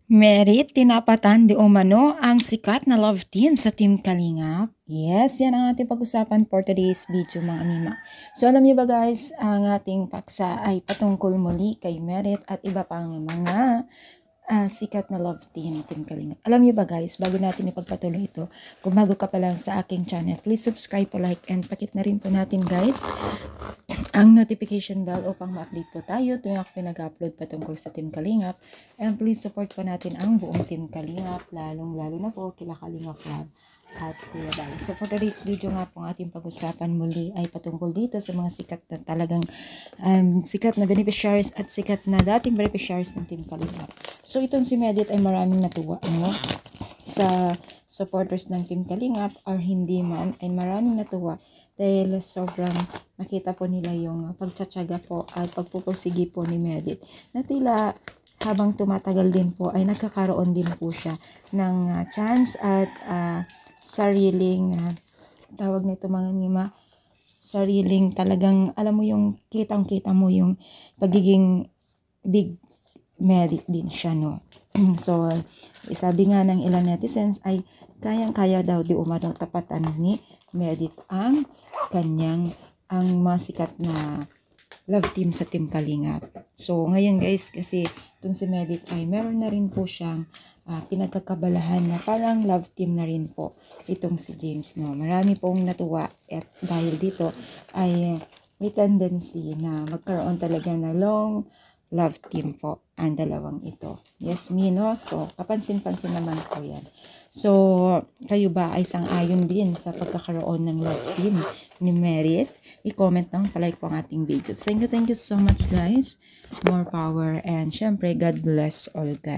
Merit, tinapatan di umano ang sikat na love team sa Team Kalingap. Yes, yan ang ating pag-usapan for today's video mga mima. So alam niyo ba guys, ang ating paksa ay patungkol muli kay Merit at iba pang mga sikat na love team, Team Kalingap. Alam niyo ba guys, bago natin ipagpatuloy ito, kung bago ka pa lang sa aking channel, please subscribe po, like, and pakit na rin po natin guys ang notification bell upang ma-update po tayo tuwing ako pinag-upload patungkol sa Team Kalingap. And please support po natin ang buong Team Kalingap, lalong-lalo na po kila Kalingap Lab at Kuya Bal. So for today's video nga po, ang ating pag-usapan muli ay patungkol dito sa mga sikat na talagang sikat na beneficiaries at sikat na dating beneficiaries ng Team Kalingap. So itong si Medit ay maraming natuwa sa supporters ng Team Kalingap or hindi man, ay maraming natuwa dahil sobrang nakita po nila yung pagtsatsaga po at pagpupursigi po ni Medit na tila habang tumatagal din po ay nagkakaroon din po siya ng chance at sariling tawag nito mga nima, sariling talagang alam mo yung kitang-kita mo yung pagiging big Medit din siya, no? So sabi nga ng ilang netizens ay kayang-kaya daw di umano tapatan ni Medit ang kanyang mga sikat na love team sa Team Kalingap. So ngayon guys, kasi itong si Medit ay meron na rin po siyang pinagkakabalahan na parang love team na rin po itong si James, no? Marami pong natuwa at dahil dito ay may tendency na magkaroon talaga na long love team po ang dalawang ito. Yes, no? So kapansin-pansin naman po yan. So kayo ba ay sang-ayon din sa pagkakaroon ng love team ni Merit? I-comment lang, palike po ang ating video. Thank you so much guys. More power and syempre God bless all guys.